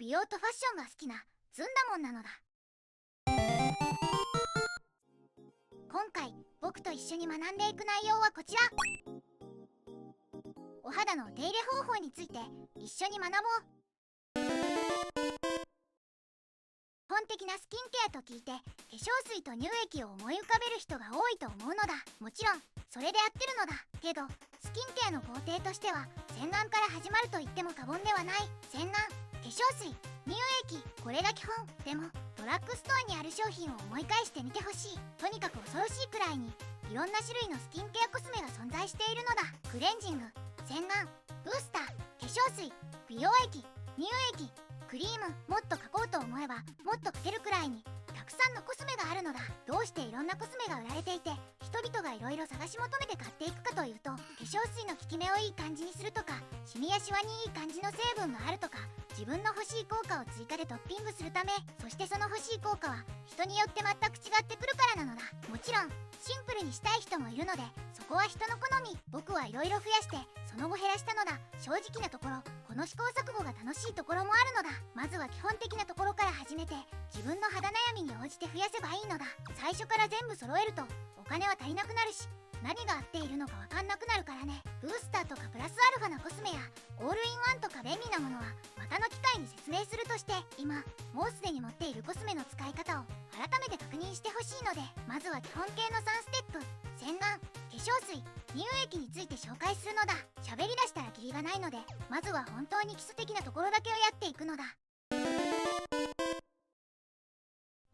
美容とファッションが好きなずんだもんなのだ。今回僕と一緒に学んでいく内容はこちら。お肌のお手入れ方法について一緒に学ぼう。基本的なスキンケアと聞いて化粧水と乳液を思い浮かべる人が多いと思うのだ。もちろんそれで合ってるのだけど、スキンケアの工程としては洗顔から始まると言っても過言ではない。洗顔、化粧水、乳液、これが基本。でもドラッグストアにある商品を思い返してみてほしい。とにかく恐ろしいくらいにいろんな種類のスキンケアコスメが存在しているのだ。クレンジング、洗顔、ブースター、化粧水、美容液、乳液、クリーム。もっと描こうと思えばもっと描けるくらいにたくさんのコスメがあるのだ。どうしていろんなコスメが売られていて人々がいろいろ探し求めて買っていくかというと、化粧水の効き目をいい感じにするとか、シミやシワにいい感じの成分があるとか、自分の欲しい効果を追加でトッピングするため、そしてその欲しい効果は人によって全く違ってくるからなのだ。もちろんシンプルにしたい人もいるので、そこは人の好み。僕はいろいろ増やしてその後減らしたのだ。正直なところこの試行錯誤が楽しいところもあるのだ。まずは基本的なところから始めて、自分の肌悩みに応じて増やせばいいのだ。最初から全部揃えるとお金は足りなくなるし、何が合っているのか分かんなくなるからね。ブースターとかプラスアルファなコスメやオールインワンとか便利なものはまたの機会に説明するとして、今もうすでに持っているコスメの使い方を改めて確認してほしいので、まずは基本形の3ステップ、洗顔、化粧水、乳液について紹介するのだ。喋り出したらキリがないので、まずは本当に基礎的なところだけをやっていくのだ。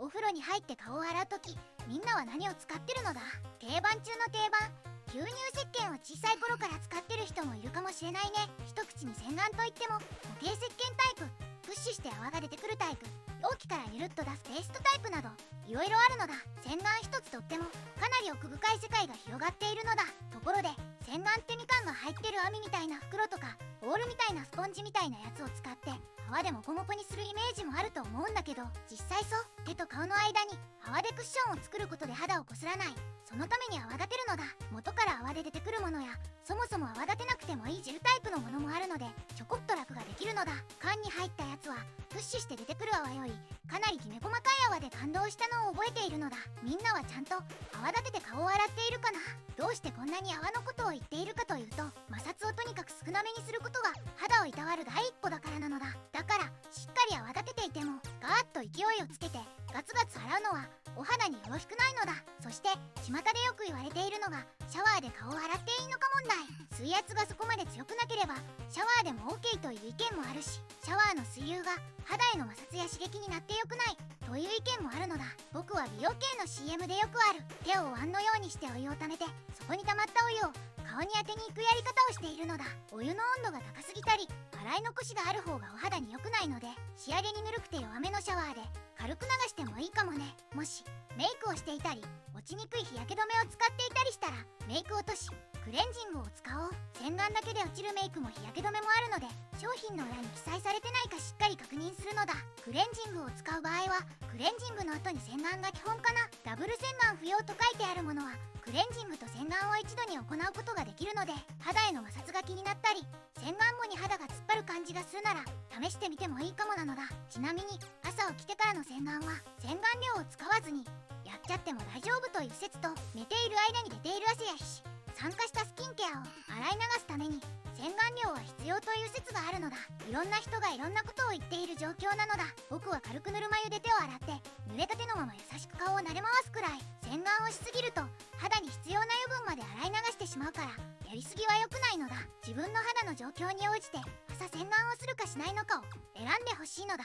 お風呂に入って顔を洗うとき、みんなは何を使ってるのだ？定番中の定番、牛乳石鹸を小さい頃から使ってる人もいるかもしれないね。一口に洗顔といっても固形石鹸タイプ、プッシュして泡が出てくるタイプ、容器からゆるっと出すペーストタイプなどいろいろあるのだ。洗顔一つとってもかなり奥深い世界が広がっているのだ。ところで洗顔ってみかんが入ってる網みたいな袋とかボールみたいなスポンジみたいなやつを使って泡でモコモコにするイメージもあると思うんだけど、実際そう手と顔の間に泡でクッションを作ることで肌をこすらない、そのために泡立てるのだ。元から泡で出てくるものやそもそも泡立てなくてもいいジェルタイプのものもあるので、ちょこっと楽ができるのだ。缶に入ったやつはプッシュして出てくる泡よりかなりきめ細かい泡で感動したのを覚えているのだ。みんなはちゃんと泡立てて顔を洗っているかな？どうしてこんなに泡のことを言っているかというと、摩擦をとにかく少なめにすることが肌をいたわる第一歩だからなのだ。だからしっかり泡立てていてもガーッと勢いをつけてガツガツ洗うのはお肌によろしくないのだ。そして巷でよく言われているのがシャワーで顔を洗っていいのか問題。水圧がそこまで強くなければシャワーでも OK という意見もあるし、シャワーの水流が肌への摩擦や刺激になってよくないという意見もあるのだ。僕は美容系の CM でよくある手をお椀のようにしてお湯をためて、そこに溜まったお湯を顔に当てに行くやり方をしているのだ。お湯の温度が高すぎたり洗い残しがある方がお肌に良くないので、仕上げにぬるくて弱めのシャワーで軽く流してもいいかもね。もしメイクをしていたり落ちにくい日焼け止めを使っていたりしたらメイク落とし、クレンジングを使おう。洗顔だけで落ちるメイクも日焼け止めもあるので、商品の裏に記載されてないかしっかり確認するのだ。クレンジングを使う場合はクレンジングの後に洗顔が基本かな。ダブル洗顔不要と書いてあるものはクレンジングと洗顔を一度に行うことができるので、肌への摩擦が気になったり洗顔後に肌が突っ張る感じがするなら試してみてもいいかもなのだ。ちなみに朝起きてからの洗顔は洗顔料を使わずにやっちゃっても大丈夫という説と、寝ている間に出ている汗や皮脂、酸化したスキンケアを洗い流すために洗顔料は必要という説があるのだ。いろんな人がいろんなことを言っている状況なのだ。僕は軽くぬるま湯で手を洗って濡れた手のまま優しく顔を撫で回すくらい。洗顔をしすぎると肌に必要な油分まで洗い流してしまうからやりすぎは良くないのだ。自分の肌の状況に応じて朝洗顔をするかしないのかを選んでほしいのだ。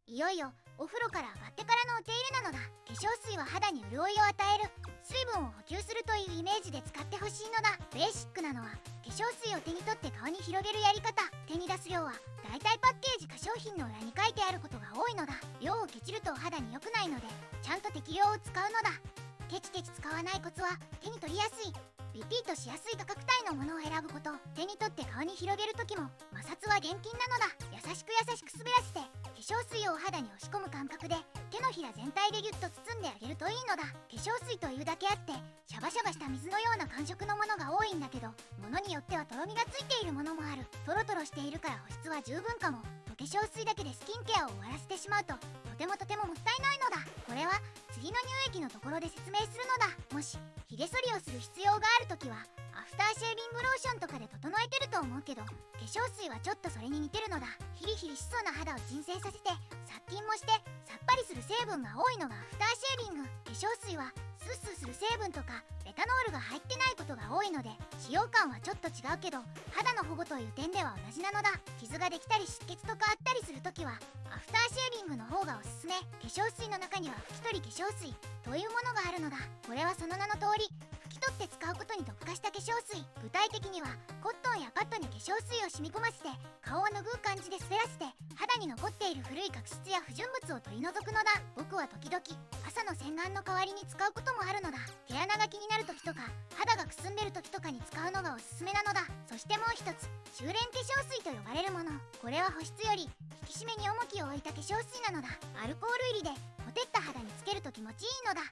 いよいよお風呂から上がってからのお手入れなのだ。化粧水は肌に潤いを与える、水分を補給するというイメージで使ってほしいのだ。ベーシックなのは化粧水を手に取って顔に広げるやり方。手に出す量はだいたいパッケージか商品の裏に書いてあることが多いのだ。量をケチるとお肌に良くないのでちゃんと適量を使うのだ。ケチケチ使わないコツは手に取りやすい、リピートしやすい価格帯のものを選ぶこと。手に取って顔に広げる時も摩擦は厳禁なのだ。優しく滑らせて化粧水をお肌に押し込む感覚で手のひら全体でギュッと包んであげるといいのだ。化粧水というだけあってシャバシャバした水のような感触のものが多いんだけど、ものによってはとろみがついているものもある。トロトロをしているから保湿は十分かも。と化粧水だけでスキンケアを終わらせてしまうととてももったいないのだ。これは次の乳液のところで説明するのだ。もしひげ剃りをする必要があるときはアフターシェービングローションとかで整えてると思うけど、化粧水はちょっとそれに似てるのだ。ヒリヒリしそうな肌を鎮静させて殺菌もしてさっぱりする成分が多いのがアフターシェービング。化粧水はスースーする成分とかエタノールが入ってないことが多いので使用感はちょっと違うけど肌の保護という点では同じなのだ。傷ができたり湿気とかあったりするときはアフターシェービングの方がおすすめ。化粧水の中には拭き取り化粧水というものがあるのだ。これはその名の通り拭き取って使うことに特化した化粧水。具体的にはコットンやパッドに化粧水を染み込ませて顔を拭う感じで滑らせて肌に残っている古い角質や不純物を取り除くのだ。僕は時々朝の洗顔の代わりに使うこともあるのだ。毛穴が気になる時とか肌がくすんでる時とかに使うのがおすすめなのだ。そしてもう一つ修練化粧水と呼ばれるもの。これは保湿より引き締めに重きを置いた化粧水なのだ。アルコール入りでほてった肌につけると気持ちいいのだ。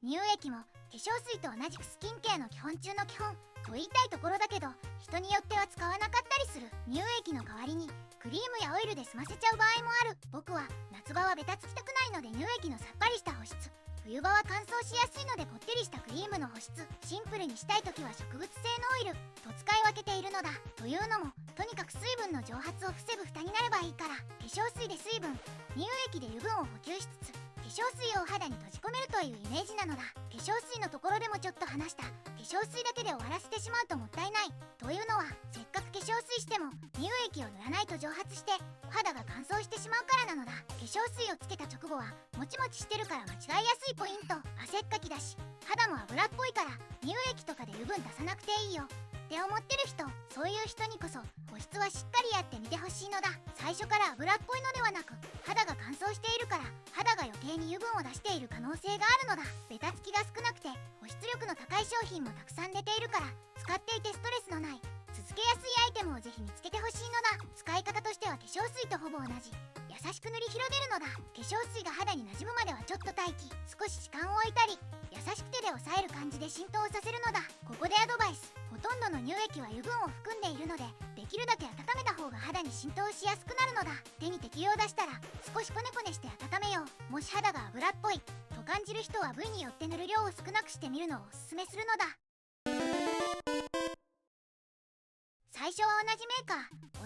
乳液も化粧水と同じくスキンケアの基本中の基本と言いたいところだけど、人によっては使わなかったりする。乳液の代わりにクリームやオイルで済ませちゃう場合もある。僕は夏場はベタつきたくないので乳液のさっぱりした保湿、冬場は乾燥しやすいのでぽってりしたクリームの保湿、シンプルにしたい時は植物性のオイルと使い分けているのだ。というのもとにかく水分の蒸発を防ぐ蓋になればいいから。化粧水で水分、乳液で油分を補給しつつ化粧水を肌に閉じ込めるというイメージなのだ。化粧水のところでもちょっと話した化粧水だけで終わらせてしまうともったいないというのは、せっかく化粧水しても乳液を塗らないと蒸発してお肌が乾燥してしまうからなのだ。化粧水をつけた直後はもちもちしてるから間違いやすいポイント。汗っかきだし肌も油っぽいから乳液とかで油分出さなくていいよって思ってる人、そういう人にこそ保湿はしっかりやってみてほしいのだ。最初から油っぽいのではなく肌が乾燥しているから肌が余計に油分を出している可能性があるのだ。ベタつきが少なくて保湿力の高い商品もたくさん出ているから使っていてストレスのない続けやすいアイテムをぜひ見つけてほしいのだ。使い方としては化粧水とほぼ同じ。優しく塗り広げるのだ。化粧水が肌に馴染むまではちょっと待機、少し時間を置いたり優しく手で押さえる感じで浸透させるのだ。ここでアドバイス。ほとんどの乳液は油分を含んでいるのでできるだけ温めた方が肌に浸透しやすくなるのだ。手に適用出したら少しコネコネして温めよう。もし肌が油っぽいと感じる人は部位によって塗る量を少なくしてみるのをおすすめするのだ。最初は同じメーカ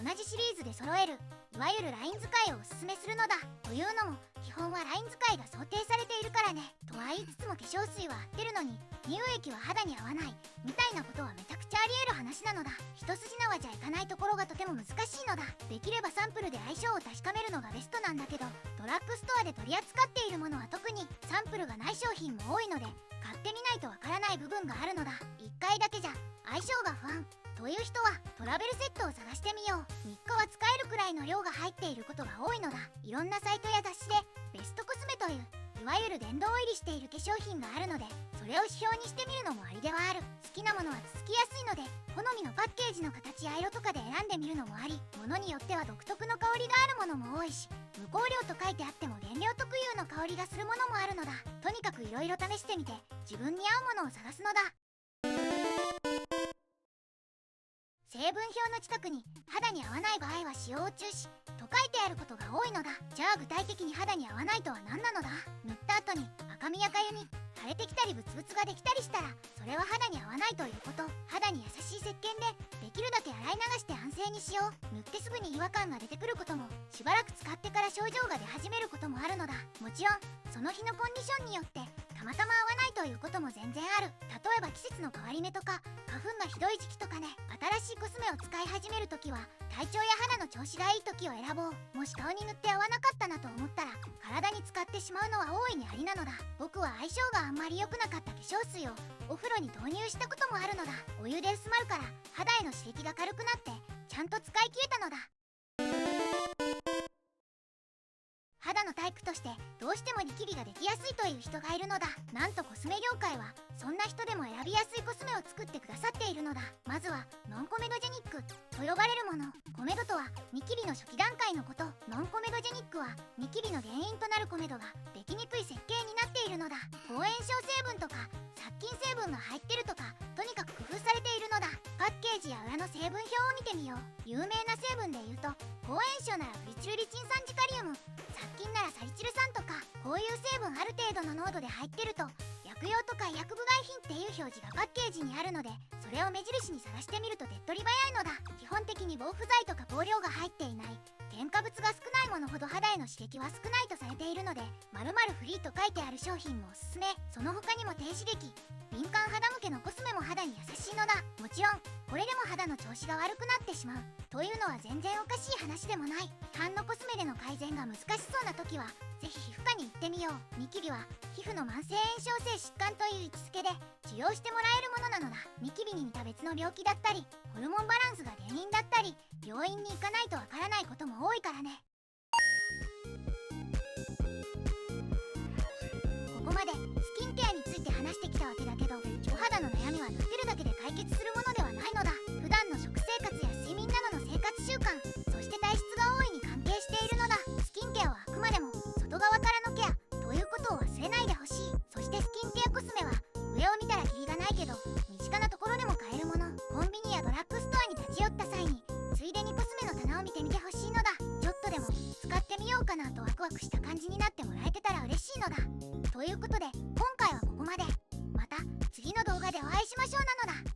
ー同じシリーズで揃えるいわゆるライン使いをおすすめするのだ。というのも基本はライン使いが想定されているからね。とは言いつつも化粧水は合ってるのに乳液は肌に合わないみたいなことはめちゃくちゃあり得る話なのだ。一筋縄じゃいかないところがとても難しいのだ。できればサンプルで相性を確かめるのがベストなんだけど、ドラッグストアで取り扱っているものは特にサンプルがない商品も多いので買ってみないとわからない部分があるのだ。1回だけじゃ相性が不安という人はトラベルセットを探してみよう。3日は使えるくらいの量が入っていることが多いのだ。いろんなサイトや雑誌でベストコスメといういわゆる殿堂入りしている化粧品があるのでそれを指標にしてみるのもありではある。好きなものは続きやすいので好みのパッケージの形や色とかで選んでみるのもあり、物によっては独特の香りがあるものも多いし無香料と書いてあっても原料特有の香りがするものもあるのだ。とにかくいろいろ試してみて自分に合うものを探すのだ。成分表の近くに肌に合わない場合は使用を中止と書いてあることが多いのだ。じゃあ具体的に肌に合わないとは何なのだ。塗った後に赤みやかゆみ腫れてきたりブツブツができたりしたらそれは肌に合わないということ。肌に優しい石鹸でできるだけ洗い流して安静にしよう。塗ってすぐに違和感が出てくることもしばらく使ってから症状が出始めることもあるのだ。もちろんその日のコンディションによってたまたま合わないということも全然ある。例えば季節の変わり目とか花粉がひどい時期とかね。新しいコスメを使い始めるときは体調や肌の調子がいい時を選ぼう。もし顔に塗って合わなかったなと思ったら体に使ってしまうのは大いにありなのだ。僕は相性があんまり良くなかった化粧水をお風呂に投入したこともあるのだ。お湯で薄まるから肌への刺激が軽くなってちゃんと使い切れたのだ。肌のタイプとしてどうしてもニキリができやすいという人がいるのだ。なんとコスメ業界はそんな人でも選びやすいコスメを作ってくださっているのだ。まずはノンコメドジェニックと呼ばれるもの。コメドとはニキリの初期段階のこと。ノンコメドジェニックはニキリの原因となるコメドができにくい設計になっているのだ。抗炎症成分とか殺菌成分が入ってるとかとにかく工夫されているのだ。パパッケージや裏の成分表を見てみよう。有名な成分で言うと、抗炎症ならフリチューリチン酸ジカリウム、殺菌ならサリチル酸とか、こういう成分ある程度の濃度で入ってると薬用とか薬部外品っていう表示がパッケージにあるので、それを目印にさらしてみると手っ取り早いのだ。基本的に防腐剤とか香料が入っていない、添加物が少ないものほど肌への刺激は少ないとされているので、〇〇フリーと書いてある商品もおすすめ。その他にも低刺激、敏感肌向けのコスメも肌に優しいのだ。もちろんこれでも肌の調子が悪くなってしまうというのは全然おかしい話でもない。市販のコスメでの改善が難しそうな時はぜひ皮膚科に行ってみよう。ニキビは皮膚の慢性炎症性疾患という位置づけで治療してもらえるものなのだ。ニキビに似た別の病気だったりホルモンバランスが原因だったり、病院に行かないとわからないことも多いからね。ここまでスキンケアについて話してきたわけだけど、お肌の悩みは塗ってるだけで解決するものではないのだ。普段の食生活や睡眠などの生活習慣、そして体質が大いに関係しているのだ。スキンケアはあくまでも外側からのケアということを忘れないでほしい。そしてスキンケアコスメは上を見たらキリがないけど身近なところでも買えるもの。コンビニやドラッグストアに立ち寄った際についでにコスメの棚を見てみてほしいのだ。ちょっとでも使ってみようかなとワクワクした感じになってもらえてたら嬉しいのだ。ということで今回はここまで。また次の動画でお会いしましょうなのだ。